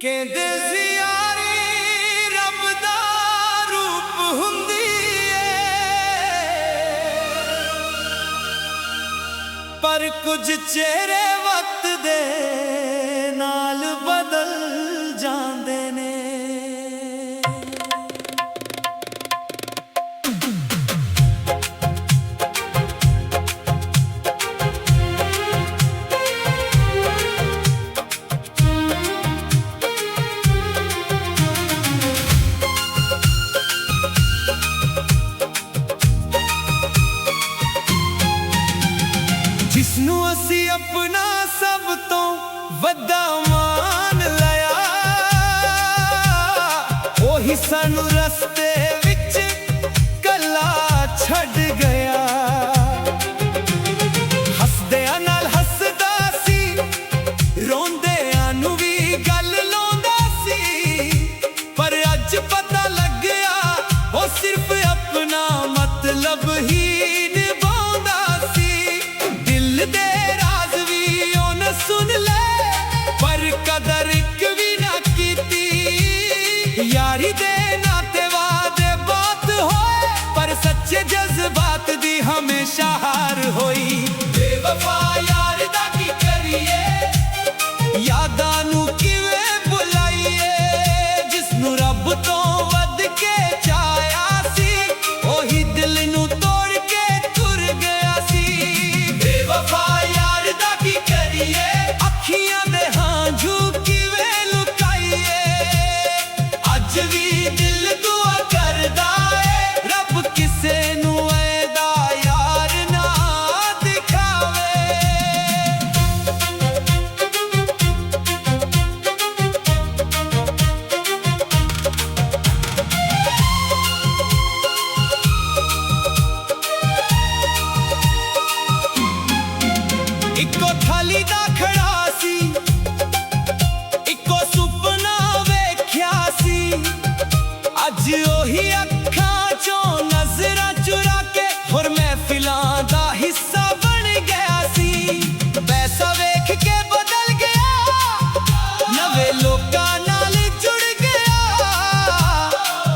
ਕਹਿੰਦੇ ਜ਼ਿਆਰੀ ਰੱਬ ਦਾ ਰੂਪ ਹੁੰਦੀ ਏ, ਪਰ ਕੁਝ ਚਿਹਰੇ ਵਕਤ ਦੇ ਨਾਲ ਬਦਲ ਜਾਂਦੇ ਨੇ। जिसनू असी अपना सब तो वड्डा मान लिया, ओही सानू रस्ते विच कला छड़ गया। हसदियां नाल हसदा सी, रोंदियां नू वी गल लाउंदा सी, पर अज पता लग गया ओ सिर्फ अपना मतलब ही दे राज भी ओने सुन ले, पर कदर एक भी ना कीती। यारी दे नाते वादे बात होए, पर सच्चे जज्बात दी हमेशा हार होई। बेवफा यार दा की करिए, यादां नू किवें भुलाइए। जिसनू रब तो वध के चाया सी, ओही दिल नू तोड़ के तुर गया सी। यार दा की करिए, अखियां दे हांझू किवें लुकाइए। अज भी दिल दुआ करदा है, रब किसे नू ऐदा यार ना दिखावे। इको थाली दा खड़ा सी, इको सुपना वेख्या सी। अज ओही अखां चों नजरां चुरा के होर महफिलां दा हिस्सा बन गया सी। पैसा वेख के बदल गया, नवे लोकां नाल जुड़ गया।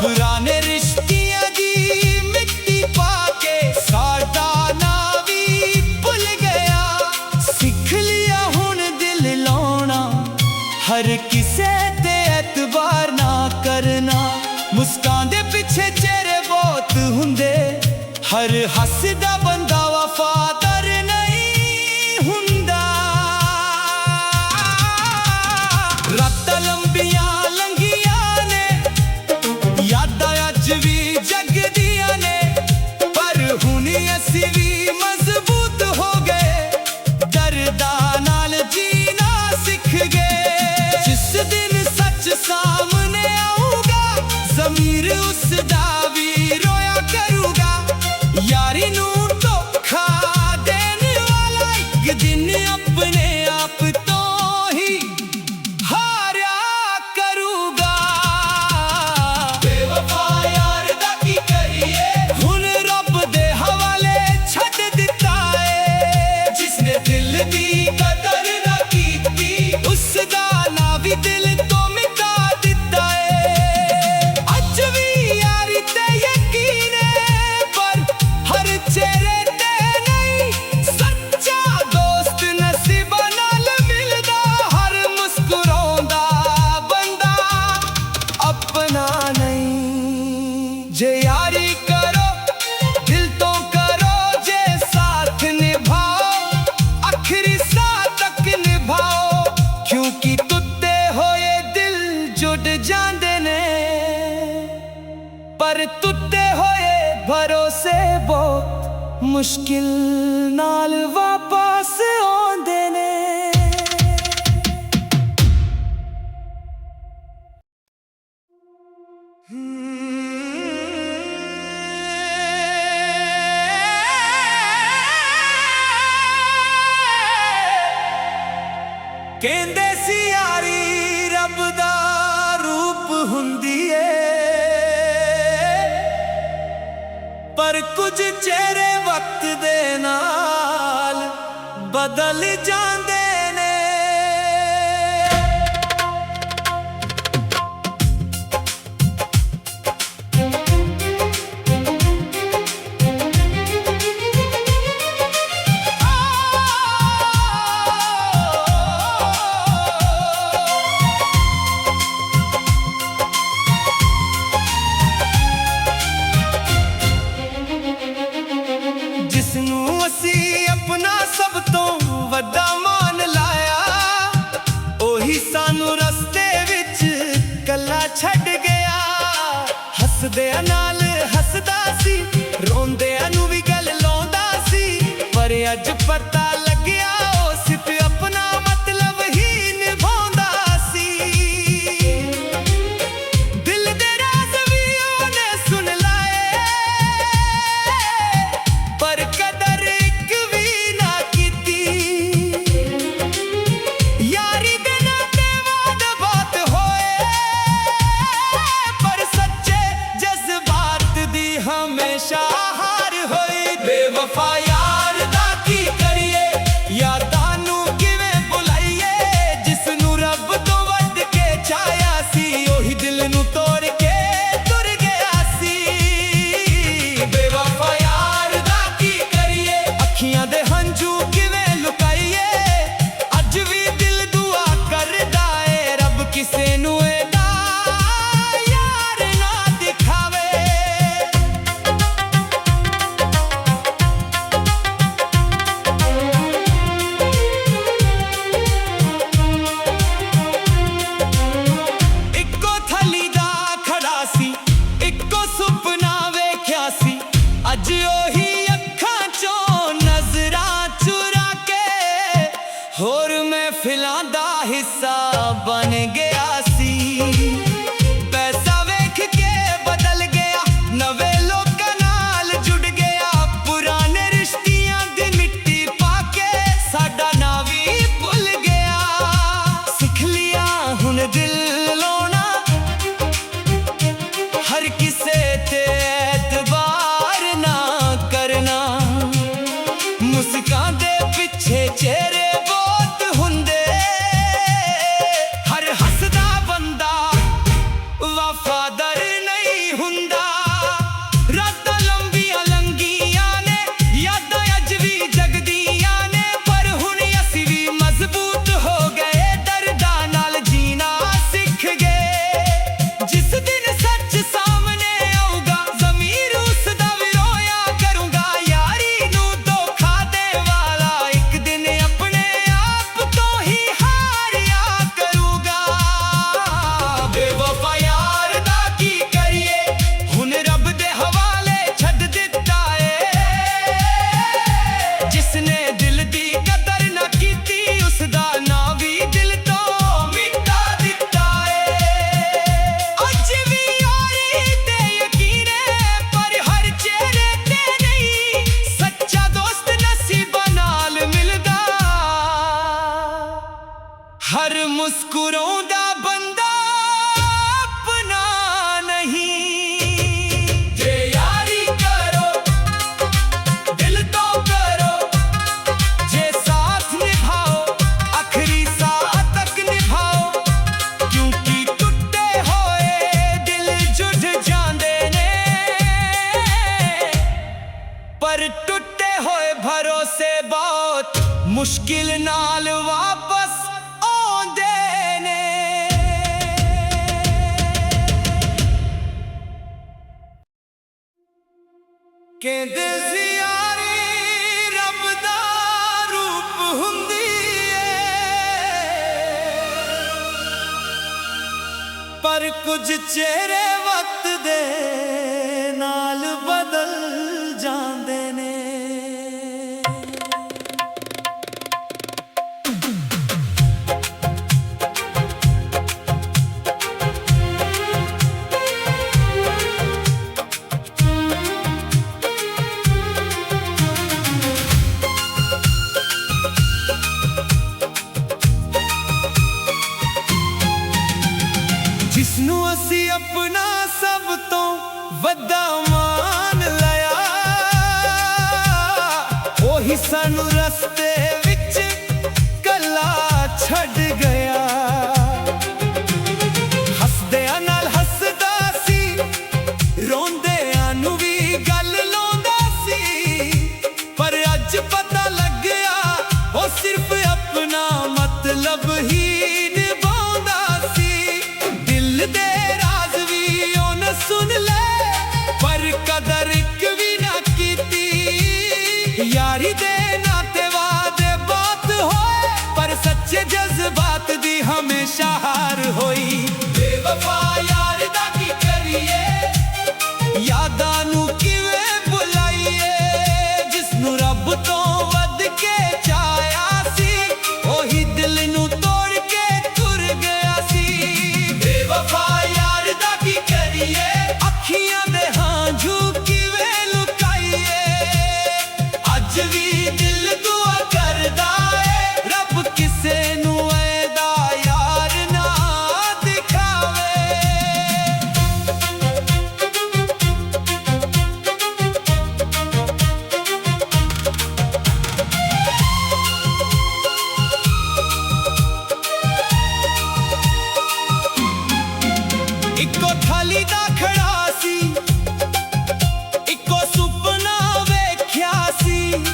पुराने रिश्तियां दी मिट्टी पा के साडा ना वी भुल गया। सिख लिया हुण दिल लाउणा, हर किसे ते एतबार ना करना। मुस्कान दे पिछे चेहरे बहुत हुंदे, हर हसदा बंदा वफादार नहीं हुंदा। रातां लंबियां लंघियां ने, यादां अज भी जगदियां ने, पर हुण असी भी मजबूत हो गए। दर्दा नाल जीना सिख गए। जिस दिन सच सामने आऊगा, ज़मीर उसदा भी रोया करूगा। यारी नू धोखा देने वाला एक दिन अपने आप तो ही हारा करूगा। बेवफा यार दा की करिए, हुण रब दे हवाले छड्ड दिता है। जिसने दिल दी कदर ना कीती, उसदा ना भी दिल तो मिटा दिता है। अज भी यारी ते यकीन है, पर हर चेहरे ते नहीं। सच्चा दोस्त नसीबा नाल मिलदा, हर मुस्कुराउंदा बंदा अपना नहीं। जे यारी करो दिल तो करो, जे साथ निभाओ आखिरी साथ तक निभाओ। क्योंकि टुटे होए दिल जुड़ जांदे ने, पर टुटे होए भरोसे बहुत मुश्किल नाल वापस आउंदे ने। ਕਹਿੰਦੇ ਸੀ ਯਾਰੀ ਰੱਬ ਦਾ ਰੂਪ ਹੁੰਦੀ ਏ, ਪਰ ਕੁਝ ਚਿਹਰੇ ਵਕਤ ਦੇ ਨਾਲ ਬਦਲ ਜਾਂਦੇ ਨੇ। ਉਹੀ ਸਾਨੂੰ ਰਸਤੇ ਵਿੱਚ ਕੱਲਾ ਛੱਡ ਗਿਆ। ਹੱਸਦਿਆਂ ਨਾਲ ਹੱਸਦਾ ਸੀ, ਰੋਂਦਿਆਂ ਨੂੰ ਵੀ ਗੱਲ ਲਾਉਂਦਾ ਸੀ। ਪਰ ਅੱਜ ਪਤਾ ਲੱਗਿਆ ਉਹ ਸਿਰਫ ਆਪਣਾ ਮਤਲਬ ਹੀ ਨਿਭਾਉਂਦਾ ਸੀ। ਦਿਲ ਦੇ ਰਾਜ਼ ਵੀ ਉਹਨੇ ਸੁਣ ਲਾਏ, ਪਰ ਕਦਰ ਇੱਕ ਵੀ ਨਾ ਕੀਤੀ। ਯਾਰੀ ਦੇ ਨਾਤੇ ਵਾਦ ਬਹੁਤ ਹੋਏ, ਪਰ ਸੱਚੇ ਜਜ਼ਬਾਤ ਦੀ ਹਮੇਸ਼ਾ ਹਾਰ ਹੋਈ। ਬੇਵਫਾ ਯਾਰ ਦਾ ਕੀ ਕਰੀਏ, ਯਾਦਾਂ ਨੂੰ ਕਿਵੇਂ ਭੁਲਾਈਏ। ਜਿਸ ਨੂੰ ਰੱਬ ਤੋਂ ਵੱਧ ਕੇ ਚਾਹਿਆ ਸੀ, ਉਹੀ ਦਿਲ ਨੂੰ ਤੋੜ ਕੇ ਤੁਰ ਗਿਆ ਸੀ। ਬੇਵਫਾ ਯਾਰ ਦਾ ਕੀ ਕਰੀਏ, ਅੱਖੀਆਂ ਦੇ ਹੰਝੂ ਕਿਵੇਂ ਲੁਕਾਈਏ। ਅੱਜ ਵੀ ਦਿਲ ਦੁਆ ਕਰਦਾ ਏ, ਰੱਬ ਕਿਸੇ ਨੂੰ ਇਹਦਾ ਯਾਰ ਨਾ ਦਿਖਾਵੇ। ਇੱਕੋ ਥਲੀ ਦਾ ਖੜਾ ਸੀ, ਇੱਕੋ ਸੁਪਨਾ ਵੇਖਿਆ ਸੀ। ਅੱਜ ਉਹੀ ਅੱਖਾਂ ਚੋਂ ਨਜ਼ਰਾਂ ਚੁਰਾ ਕੇ ਹੋਰ ਮਹਿਫਿਲਾਂ ਦਾ ਹਿੱਸਾ ਬਣ ਗਿਆ ਸੀ। ਪੈਸਾ ਵੇਖ ਕੇ ਬਦਲ ਗਿਆ, ਨਵੇਂ ਲੋਕਾਂ ਨਾਲ ਜੁੜ ਗਿਆ। ਪੁਰਾਣੇ ਰਿਸ਼ਤਿਆਂ ਦੀ ਮਿੱਟੀ ਪਾ ਕੇ ਸਾਡਾ ਨਾਂ ਵੀ ਭੁੱਲ ਗਿਆ। ਸਿੱਖ ਲਿਆ ਹੁਣ ਦਿਲ ਲਾਉਣਾ, ਹਰ ਕਿਸੇ ਤੇ ਐਤਬਾਰ ਨਾ ਕਰਨਾ। ਮੁਸਕਾਨ ਦੇ ਪਿੱਛੇ ਚਿਹਰੇ ਬਹੁਤ ਹੁੰਦੇ, ਹਰ ਹੱਸਦਾ ਬੰਦਾ ਵਫਾਦਾਰ ਨਹੀਂ ਹੁੰਦਾ। ਰਾਤਾਂ ਲੰਬੀਆਂ ਲੰਘੀਆਂ ਨੇ, ਯਾਦਾਂ ਅੱਜ ਵੀ ਜਗਦੀਆਂ ਨੇ। ਪਰ ਹੁਣ ਅਸੀਂ ਵੀ ਮਜ਼ਬੂਤ ਹੋ ਗਏ, ਦਰਦਾਂ ਨਾਲ ਜੀਣਾ ਸਿੱਖ ਗਏ। ਜਿਸ ਦਿਨ ਸੱਚ ਸਾਹਮਣੇ ਆਊਗਾ, ਜ਼ਮੀਰ ਉਸ ਦਾ ਵੀ ਰੋਇਆ ਕਰੂੰਗਾ। ਯਾਰੀ ਨੂੰ ਧੋਖਾ ਦੇ ਵਾਲਾ ਇੱਕ ਦਿਨ ਆਪਣੇ ਆਪ ਤੋਂ ਹੀ ਹਾਰਿਆ ਕਰੂਗਾ। ਬੇਵਫਾ ਯਾਰ ਦਾ ਕੀ ਕਰੀਏ, ਹੁਣ ਰੱਬ ਦੇ ਹਵਾਲੇ ਛੱਡ ਦਿੱਤਾ ਏ। ਜਿਸਨੇ ਦਿਲ ਦੀ ਕਦਰ ਨਾ ਕੀਤੀ, ਉਸ ਦਾ ਨਾਂ ਵੀ ਦਿਲ ਤੋਂ ਮਿਟਾ ਦਿੱਤਾ ਏ। ਅੱਜ ਵੀ ਯਾਰੀ ਤੇ ਯਕੀਨ ਏ, ਪਰ ਹਰ ਚਿਹਰੇ ਤੇ ਨਹੀਂ। ਸੱਚਾ ਦੋਸਤ ਨਸੀਬਾਂ ਨਾਲ ਮਿਲਦਾ, ਹਰ ਮੁਸਕਰਾਉਂਦਾ ਬੰਦਾ ਆਪਣਾ ਨਹੀਂ। ਜੇ ਯਾਰੀ ਕਰੋ ਦਿਲ ਤੋਂ ਕਰੋ, ਜੇ ਸਾਥ ਨਿਭਾਓ ਆਖਰੀ ਸਾਹ ਤੱਕ ਨਿਭਾਓ। ਕਿਉਂਕਿ ਟੁੱਟੇ ਹੋਏ ਦਿਲ ਜੁੜ ਜਾਂਦੇ ਨੇ, ਪਰ ਟੁੱਟੇ ਹੋਏ ਭਰੋਸੇ ਬਹੁਤ ਮੁਸ਼ਕਿਲ ਨਾਲ ਵਾਪਸ ਆਉਂਦੇ ਨੇ। ਕਹਿੰਦੇ ਸੀ ਯਾਰੀ ਰੱਬ ਦਾ ਰੂਪ ਹੁੰਦੀ ਏ, ਪਰ ਕੁਝ ਚਿਹਰੇ ਵਕਤ ਦੇ ਨਾਲ ਬਦਲ ਜਾਂਦੇ ਨੇ। ਜਿਸਨੂੰ ਅਸੀਂ ਆਪਣਾ ਸਭ ਤੋਂ ਵੱਡਾ ਮਾਨ ਲਿਆ, ਉਹੀ ਸਾਨੂੰ ਰਸਤੇ ਵਿੱਚ ਕੱਲਾ ਛੱਡ ਗਿਆ। ਹੱਸਦਿਆਂ ਨਾਲ ਹੱਸਦਾ ਸੀ, ਰੋਂਦਿਆਂ ਨੂੰ ਵੀ ਗੱਲ ਲਾਉਂਦਾ ਸੀ। ਪਰ ਅੱਜ ਪਤਾ ਲੱਗਿਆ ਉਹ ਸਿਰਫ ਆਪਣਾ ਮਤਲਬ ਹੀ ਨਿਭਾਉਂਦਾ ਸੀ। ਦਿਲ ਦੇ ਰਾਜ਼ ਵੀ ਉਹਨੇ ਸੁਣ ਲੈ, ਪਰ ਕਦਰ ਇੱਕ ਵੀ ਨਾ ਕੀਤੀ। ਯਾਰੀ ਦੇ ਨਾਤੇ ਵਾਦੇ ਬਹੁਤ ਹੋਏ, ਪਰ ਸੱਚੇ ਜਜ਼ਬਾਤ ਦੀ ਹਮੇਸ਼ਾ ਦਾ ਖੜਾ ਸੀ, ਇੱਕੋ ਸੁਪਨਾ ਵੇਖਿਆ ਸੀ।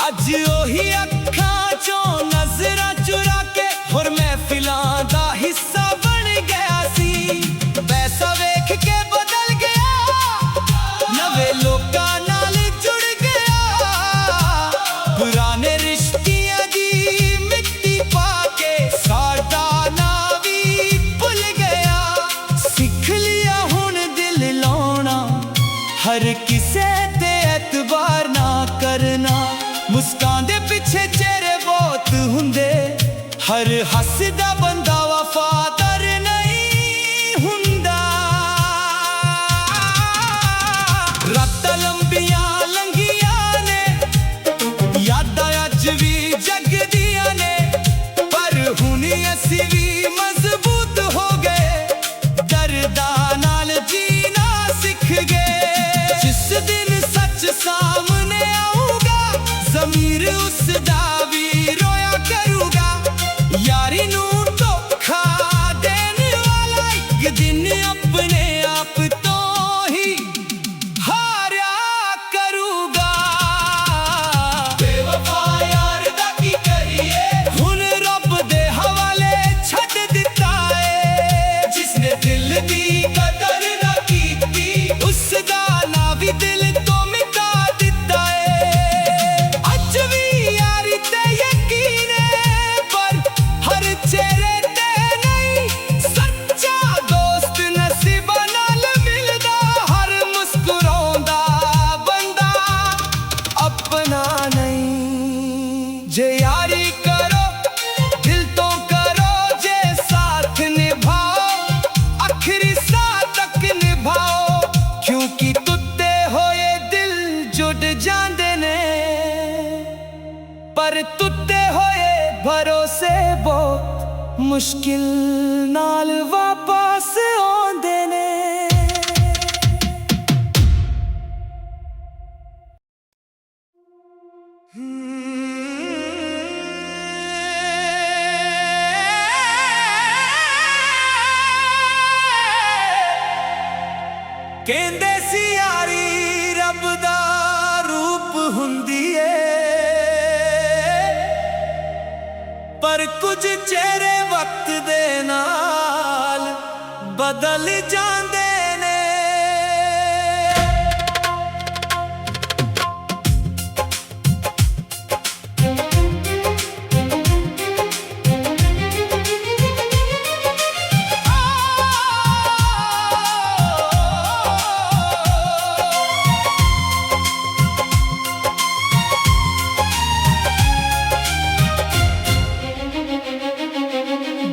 ਅੱਜ ਉਹੀ ਅੱਖਾਂ ਚੋਂ ਨਜ਼ਰਾਂ ਚੁਰਾ ਕੇ ਹੋਰ ਮਹਿਫਿਲਾਂ ਦਾ ਹਿੱਸਾ ਬਣ ਗਿਆ ਸੀ। ਪੈਸਾ ਵੇਖ ਕੇ ਬਦਲ ਗਿਆ, ਨਵੇਂ ਲੋਕਾਂ ਨਾਲ ਜੁੜ ਗਿਆ। ਪੁਰਾਣੇ ਰਿਸ਼ਤਿਆਂ ਦੀ ਮਿੱਟੀ ਪਾ ਕੇ ਸਾਡਾ ਨਾਂ ਵੀ ਭੁੱਲ ਗਿਆ। ਸਿੱਖ ਲਿਆ ਹੁਣ ਦਿਲ ਲਾਉਣਾ, ਹਰ ਕਿਸੇ ਤੇ ਐਤਬਾਰ ਨਾ ਕਰਨਾ। ਮੁਸਕਾਨ ਦੇ ਪਿੱਛੇ ਚਿਹਰੇ ਬਹੁਤ ਹੁੰਦੇ, ਹਰ ਹੱਸਦਾ ਬੰਦਾ ਵਫਾਦਾਰ ਨਹੀਂ ਹੁੰਦਾ। ਰਾਤਾਂ ਲੰਬੀਆਂ ਲੰਘੀਆਂ ਨੇ, ਯਾਦਾਂ ਅੱਜ ਵੀ ਜਗਦੀਆਂ ਨੇ, ਪਰ ਹੁਣ ਅਸੀਂ ਵੀ ਮਜ਼ਬੂਤ ਹੋ ਗਏ, ਦਰਦਾਂ ਨਾਲ ਜੀਣਾ ਸਿੱਖ ਗਏ। ਜਿਸ ਦਿਨ ਸੱਚ ਸਾਹਮਣੇ ਆਊਗਾ, ਜ਼ਮੀਰ ਉਸ ਦਾ ਵੀ ਰੋਇਆ ਕਰੂਗਾ। ਯਾਰੀ ਨੂੰ ਧੋਖਾ ਦੇਣ ਵਾਲਾ ਇੱਕ ਦਿਨ ਆਪਣੇ ਆਪ ਤੋਂ ਹੀ ਹਾਰਿਆ ਕਰੂਗਾ। ਬੇਵਫਾ ਯਾਰ ਦਾ ਕੀ ਕਰੀਏ, ਹੁਣ ਰੱਬ ਦੇ ਹਵਾਲੇ ਛੱਡ ਦਿੱਤਾ ਏ। ਜਿਸਨੇ ਦਿਲ ਦੀ ਕਦਰ ਨਾ ਕੀਤੀ, ਉਸ ਦਾ ਨਾਂ ਵੀ ਦਿਲ ਤੋਂ ਮਿਟਾ ਦਿੱਤਾ ਏ। ਅੱਜ ਵੀ ਯਾਰੀ ਤੇ ਯਕੀਨ ਏ, ਪਰ ਹਰ ਚਿਹਰੇ ਤੇ ਨਹੀਂ। ਸੱਚਾ ਦੋਸਤ ਨਸੀਬਾਂ ਨਾਲ ਮਿਲਦਾ, ਹਰ ਮੁਸਕਰਾਉਂਦਾ ਬੰਦਾ ਆਪਣਾ ਨਹੀਂ। ਜੇ ਯਾਰੀ ਕਰੋ ਦਿਲ ਤੋਂ ਕਰੋ, ਜੇ ਸਾਥ ਨਿਭਾਓ ਆਖਰੀ ਸਾਹ ਤੱਕ ਨਿਭਾਓ। ਕਿਉਂਕਿ ਟੁੱਟੇ ਹੋਏ ਦਿਲ ਜੁੜ ਜਾਂਦੇ ਨੇ, ਪਰ ਟੁੱਟੇ ਹੋਏ ਭਰੋਸੇ ਬਹੁਤ ਮੁਸ਼ਕਿਲ ਨਾਲ ਵਾਪਸ ਆਉਂਦੇ ਨੇ। ਕਹਿੰਦੇ ਸੀ ਯਾਰੀ ਰੱਬ ਦਾ ਰੂਪ ਹੁੰਦੀ ਏ, ਪਰ ਕੁਝ ਚਿਹਰੇ ਵਕਤ ਦੇ ਨਾਲ ਬਦਲ ਜਾਂਦੇ ਨੇ।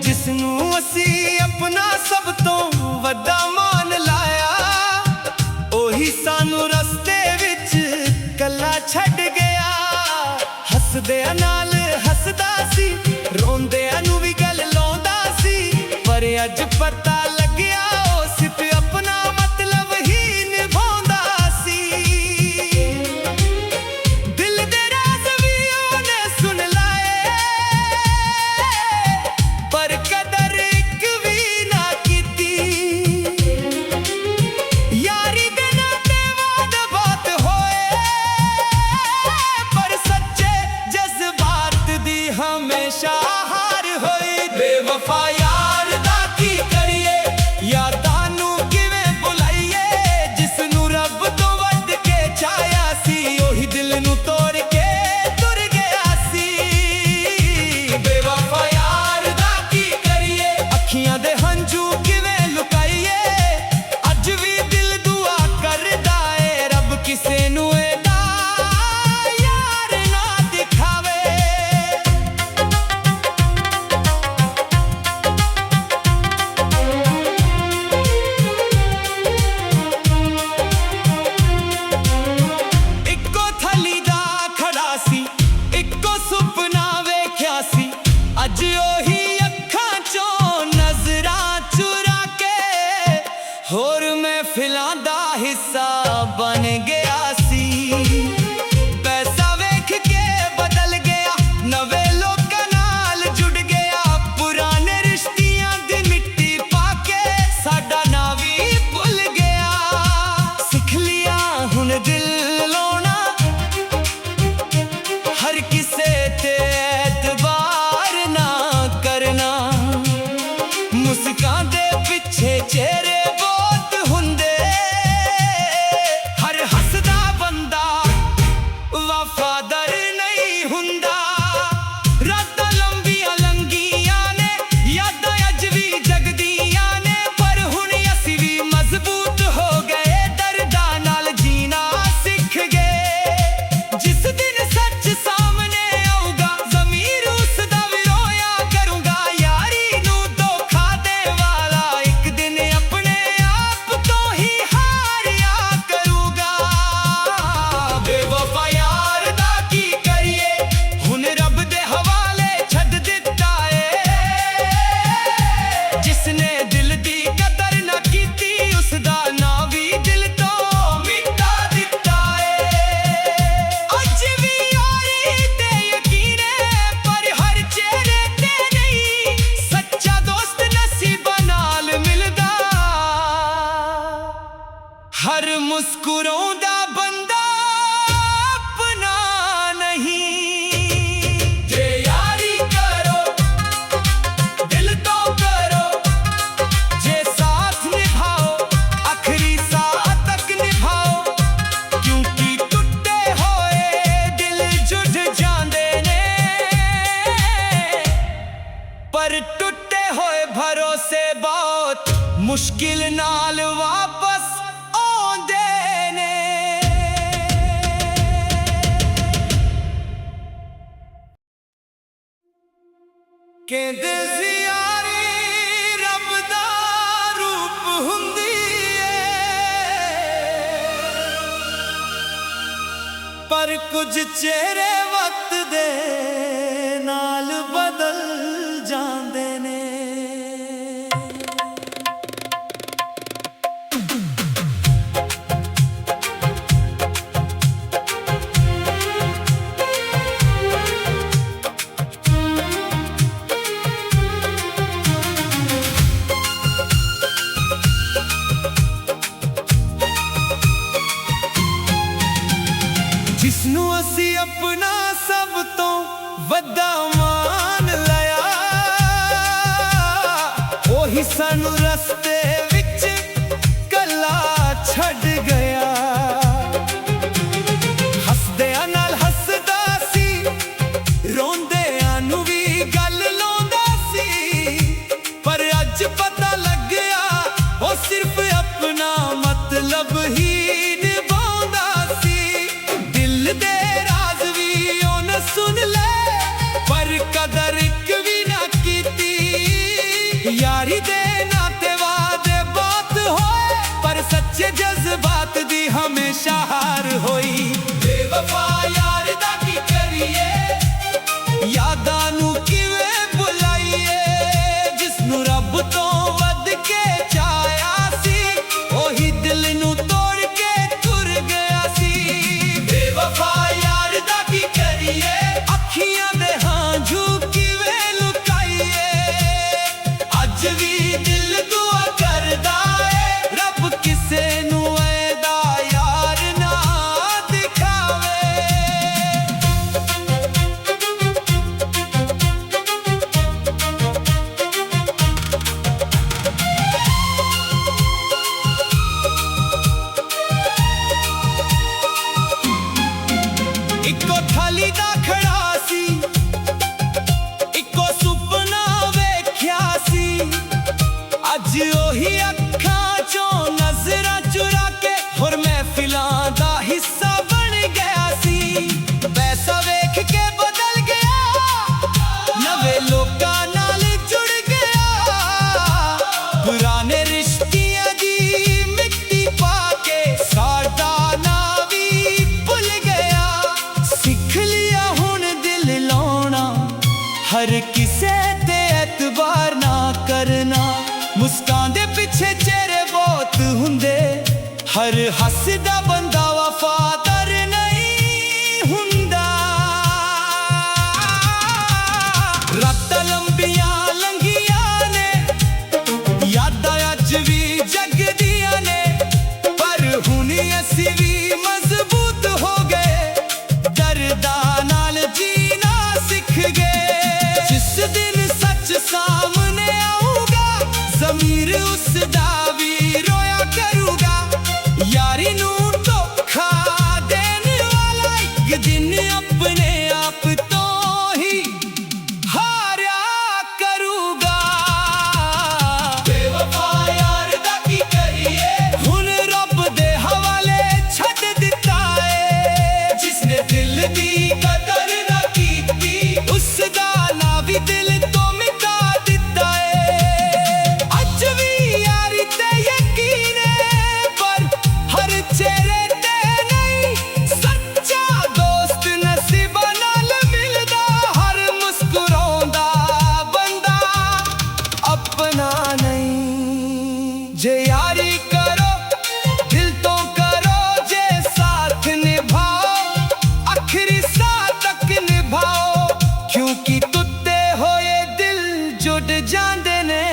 ਜਿਸਨੂੰ ਅਸੀਂ ਆਪਣਾ ਸਭ ਤੋਂ ਵੱਡਾ ਮਾਨ ਲਾਇਆ, ਉਹੀ ਸਾਨੂੰ ਰਸਤੇ ਵਿੱਚ ਕੱਲਾ ਛੱਡ ਗਿਆ। ਹੱਸਦਿਆਂ ਨਾਲ ਹੱਸਦਾ ਸੀ, ਰੋਂਦਿਆਂ ਨੂੰ ਵੀ ਗੱਲ ਲਾਉਂਦਾ ਸੀ, ਪਰ ਅੱਜ ਪਤਾ ਲੱਗਿਆ ਉਹ ਸਿਰਫ ਆਪਣਾ ਮਤਲਬ ਹੀ ਨਿਭਾਉਂਦਾ ਸੀ। ਦਿਲ ਦੇ ਰਾਜ਼ ਵੀ ਉਹਨੇ ਸੁਣ ਲਾਏ, ਪਰ ਕਦਰ ਇੱਕ ਵੀ ਨਾ ਕੀਤੀ। ਯਾਰੀ ਦੇ ਨਾਤੇ ਵਾਦ ਬਾਤ ਹੋਏ, ਪਰ ਸੱਚੇ ਜਜ਼ਬਾਤ ਦੀ ਹਮੇਸ਼ਾ ਹਾਰ ਹੋਈ। ਬੇਵਫਾ ਯਾਰ ਦਾ ਕੀ ਕਰੀਏ, ਯਾਦਾਂ ਨੂੰ ਕਿਵੇਂ ਭੁਲਾਈਏ। ਜਿਸ ਨੂੰ ਰੱਬ ਤੋਂ ਵੱਧ ਕੇ ਚਾਹਿਆ ਸੀ, ਉਹੀ ਦਿਲ ਨੂੰ ਤੋੜ ਕੇ ਤੁਰ ਗਿਆ ਸੀ। ਬੇਵਫਾ ਯਾਰ ਦਾ ਕੀ ਕਰੀਏ, ਅੱਖੀਆਂ ਦੇ ਹੰਝੂ ਕਿਵੇਂ ਲੁਕਾਈਏ। ਅੱਜ ਵੀ ਦਿਲ ਦੁਆ ਕਰਦਾ ਏ, ਰੱਬ ਕਿਸੇ ਨੂੰ ਇਹਦਾ ਯਾਰ ਨਾ ਦਿਖਾਵੇ। मुस्कुराਉਂਦਾ ਬੰਦਾ अपना नहीं। जे यारी करो दिल तो करो, जे साथ निभाओ आखिरी साह तक निभाओ, क्योंकि टुटे होए दिल जुड़ जांदे ने, पर टुटे होए भरोसे बहुत मुश्किल नाल वापस आउंदे ने। कहंदे सी यारी रब दा रूप हुंदी है, पर कुछ चेहरे वक्त दे नाल बदल जांदे ने। जिसनू असी अपना सब तो वड्डा मान लिया, ओही सानू रस्ते विच कला छड़ गया। हसदियां नाल हसदा सी, रोंदियां नू भी गल लाउंदा सी, पर अज पता लग गया ओ सिर्फ अपना मतलब ही निभाउंदा सी। दिल दे राज भी उन्हें सुन ले, पर कदर इक भी ना कीती। यारी दे नाते वादे बात होए, पर सच्चे जज्बात दी हमेशा हार होई। बेवफा यार दा की करिए, यादां नू किवें भुलाइए, जिसनू रब तो वध के चाया सी, ओही दिल नू तोड़ के तुर गया सी। बेवफा यार दा की करिए, अखियां दे हांझू किवें लुकाइए, अज भी दिल दुआ करदा है रब किसे नू ऐदा यार ना दिखावे। इको थाली दा खड़ा सी, इको सुपना वेख्या सी, अज ओही अखां चों नजरां चुरा के होर महफिलां दा हिस्सा बन गया सी। पैसा वेख के बदल गया, नवे लोकां नाल जुड़ गया, पुराने रिश्तियां दी मिट्टी पा के साडा ना भी भुल गया। सिख लिया हुण दिल लाउणा, हर किसे ते एतबार ना करना। मुस्कान दे पिछे चेहरे बहुत हुंदे, हर हसदा बंदा वफादार नहीं हुंदा। रातां लंबियां लंघियां ने, यादां अज भी जगदियां ने, पर हुण असी भी मजबूत हो गए, दर्दां नाल जीना सिख गए। जिस दिन सच सामने आऊगा, ज़मीर उसदा भी रोया करूगा। यारी नू धोखा देने वाला एक दिन अपने आप तो ही हारा करूगा। बेवफा यार दा की करिए, हुण रब दे हवाले छड्ड दिता है, जिसने दिल दी कदर ना कीती, उसदा ना भी दिल तो मिटा दिता है। अज भी यारी ते यकीन है, पर हर चेहरे ते नहीं। सच्चा दोस्त नसीबां नाल मिलदा, हर मुस्कुराउंदा बंदा अपना नहीं। जे यारी करो दिल तो करो, जे साथ निभाओ आखिरी साह तक निभाओ, क्योंकि टुटे होए दिल जुड़ जांदे ने,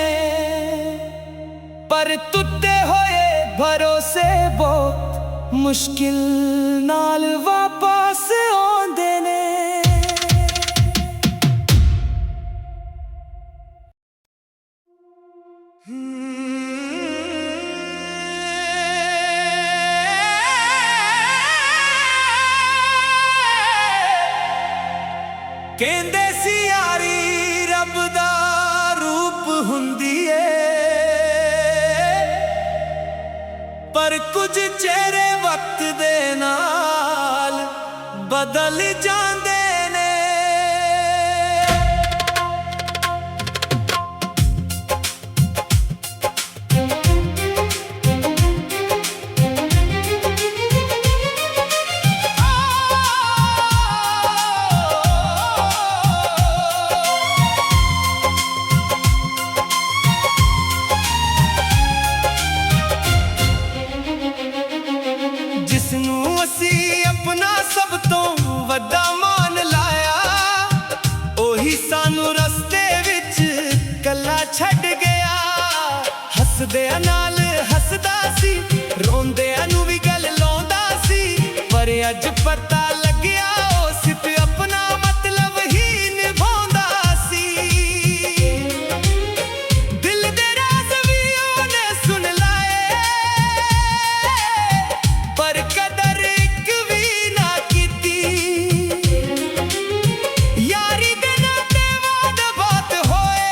पर टुटे होए भरोसे बहुत मुश्किल नाल वापस आउंदे ने। ਕਹਿੰਦੇ ਸੀ ਯਾਰੀ ਰੱਬ ਦਾ ਰੂਪ ਹੁੰਦੀ ਏ, ਪਰ ਕੁਝ ਚਿਹਰੇ ਵਕਤ ਦੇ ਨਾਲ ਬਦਲ ਜਾਂਦੇ ਨੇ। ਜਿਸਨੂੰ ਅਸੀਂ ਆਪਣਾ ਸਭ ਤੋਂ ਵੱਡਾ ਮਾਨ ਲਾਇਆ, ਉਹੀ ਸਾਨੂੰ ਰਸਤੇ ਵਿੱਚ ਕੱਲਾ ਛੱਡ ਗਿਆ। ਹੱਸਦਿਆਂ ਨਾਲ ਹੱਸਦਾ ਸੀ, ਰੋਂਦਿਆਂ ਨੂੰ ਵੀ ਗੱਲ ਲਾਉਂਦਾ ਸੀ, ਪਰ ਅੱਜ ਪਤਾ ਲੱਗਿਆ ਉਹ ਸਿਰਫ ਆਪਣਾ ਮਤਲਬ ਹੀ ਨਿਭਾਉਂਦਾ ਸੀ। ਦਿਲ ਦੇ ਰਾਜ਼ ਵੀ ਉਹਨੇ ਸੁਣ ਲਾਏ, ਪਰ ਕਦਰ ਇੱਕ ਵੀ ਨਾ ਕੀਤੀ। ਯਾਰੀ ਦੇ ਨਾਤੇ ਵਾਦ ਬਹੁਤ ਹੋਏ,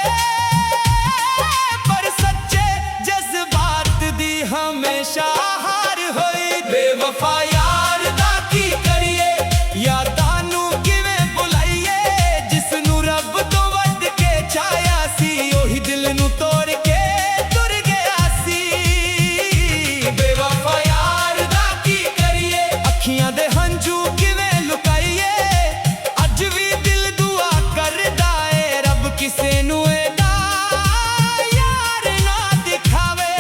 ਪਰ ਸੱਚੇ ਜਜ਼ਬਾਤ ਦੀ ਹਮੇਸ਼ਾ ਹਾਰ ਹੋਈ। ਬੇਵਫਾ ਯਾਰ ਦਾ ਕੀ ਕਰੀਏ, ਯਾਦਾਂ ਨੂੰ ਕਿਵੇਂ ਭੁਲਾਈਏ, ਜਿਸ ਨੂੰ ਰੱਬ ਤੋਂ ਵੱਧ ਕੇ ਚਾਹਿਆ ਸੀ, ਉਹੀ ਦਿਲ ਨੂੰ ਤੋੜ ਕੇ ਤੁਰ ਗਿਆ ਸੀ। ਬੇਵਫਾ ਯਾਰ ਦਾ ਕੀ ਕਰੀਏ, ਅੱਖੀਆਂ ਦੇ ਹੰਝੂ ਕਿਵੇਂ ਲੁਕਾਈਏ, ਅੱਜ ਵੀ ਦਿਲ ਦੁਆ ਕਰਦਾ ਏ ਰੱਬ ਕਿਸੇ ਨੂੰ ਇਹਦਾ ਯਾਰ ਨਾ ਦਿਖਾਵੇ।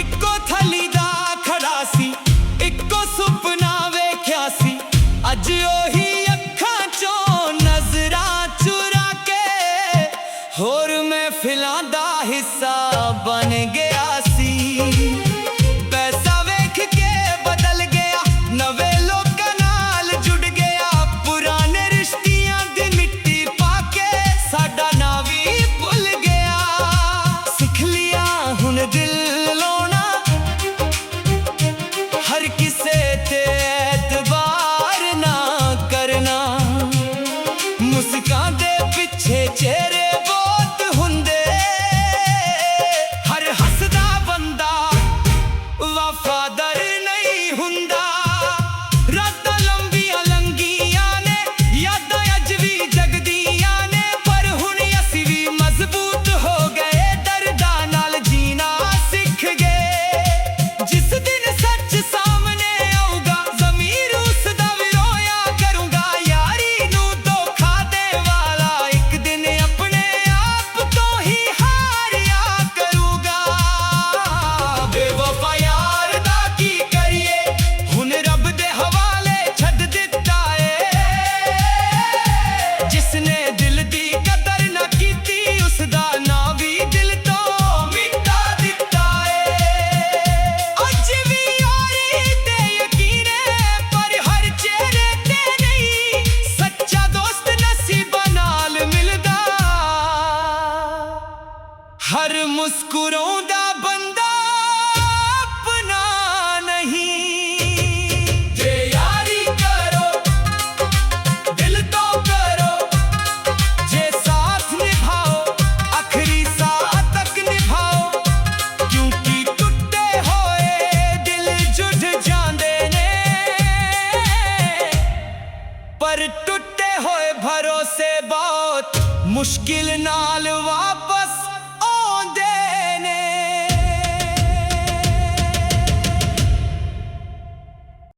ਇੱਕੋ ਥਲੀ ਦਾ ਖੜਾ ਸੀ, ਇੱਕੋ ਸੁਪਨਾ ਵੇਖਿਆ ਸੀ, ਅੱਜ ਉਹੀ ਅੱਖਾਂ ਚੋਂ ਨਜ਼ਰਾਂ ਚੁਰਾ ਕੇ ਹੋਰ ਮਹਿਫਿਲਾਂ ਦਾ ਹਿੱਸਾ ਬਣ ਗਿਆ ਸੀ। ਪੈਸਾ ਵੇਖ ਕੇ ਬਦਲ ਗਿਆ, ਨਵੇਂ ਲੋਕਾਂ ਨਾਲ ਜੁੜ ਗਿਆ, ਪੁਰਾਣੇ ਰਿਸ਼ਤਿਆਂ ਦੀ ਮਿੱਟੀ ਪਾ ਕੇ ਸਾਡਾ ਨਾਂ ਵੀ ਭੁੱਲ ਗਿਆ। ਸਿੱਖ ਲਿਆ ਹੁਣ ਦਿਲ ਲਾਉਣਾ, ਹਰ ਕਿਸੇ ਤੇ ਐਤਬਾਰ ਨਾ ਕਰਨਾ। ਮੁਸਕਾਨ ਦੇ ਪਿੱਛੇ ਚਿਹਰੇ ਬਹੁਤ ਹੁੰਦੇ, ਹਰ ਹੱਸਦਾ ਬੰਦਾ ਵਫਾਦਾਰ ਨਹੀਂ ਹੁੰਦਾ। ਰਾਤਾਂ ਲੰਬੀਆਂ ਲੰਘੀਆਂ ਨੇ, ਯਾਦਾਂ ਅੱਜ ਵੀ ਜਗਦੀਆਂ ਨੇ, ਪਰ ਹੁਣ ਅਸੀਂ ਵੀ ਮਜ਼ਬੂਤ ਹੋ ਗਏ, ਦਰਦਾਂ ਨਾਲ ਜੀਣਾ ਸਿੱਖ ਗਏ। ਜਿਸ ਦਿਨ ਸੱਚ ਸਾਹਮਣੇ ਆਊਗਾ, ਜ਼ਮੀਰ ਉਸ ਦਾ ਵੀ ਰੋਇਆ ਕਰੂੰਗਾ। ਯਾਰੀ ਨੂੰ ਧੋਖਾ ਦੇ ਵਾਲਾ ਇੱਕ ਦਿਨ ਆਪਣੇ ਆਪ ਤੋਂ ਹੀ ਹਾਰਿਆ ਕਰੂਗਾ। ਬੇਵਫਾ ਯਾਰ ਦਾ ਕੀ ਕਰੀਏ, ਹੁਣ ਰੱਬ ਦੇ ਹਵਾਲੇ ਛੱਡ ਦਿੱਤਾ ਏ। ਜਿਸਨੇ ਦਿਲ ਦੀ ਕਦਰ ਨਾ ਕੀਤੀ, ਉਸ ਦਾ ਨਾਂ ਵੀ ਦਿਲ ਤੋਂ ਮਿਟਾ ਦਿੱਤਾ ਏ। ਅੱਜ ਵੀ ਯਾਰੀ ਤੇ ਯਕੀਨ ਏ, ਪਰ ਹਰ ਚਿਹਰੇ ਤੇ ਨਹੀਂ, ਸੱਚਾ ਦੋਸਤ ਨਸੀਬਾਂ ਨਾਲ ਮਿਲਦਾ, ਹਰ ਮੁਸਕਰਾਉਂਦਾ ਬੰਦਾ ਆਪਣਾ ਨਹੀਂ। ਜੇ ਯਾਰੀ ਕਰੋ ਦਿਲ ਤੋਂ ਕਰੋ, ਜੇ ਸਾਥ ਨਿਭਾਓ ਆਖਰੀ ਸਾਹ ਤੱਕ ਨਿਭਾਓ, ਕਿਉਂਕਿ ਟੁੱਟੇ ਹੋਏ ਦਿਲ ਜੁੜ ਜਾਂਦੇ ਨੇ, ਪਰ ਟੁੱਟੇ ਹੋਏ ਭਰੋਸੇ ਬਹੁਤ ਮੁਸ਼ਕਿਲ ਨਾਲ ਵਾਪਸ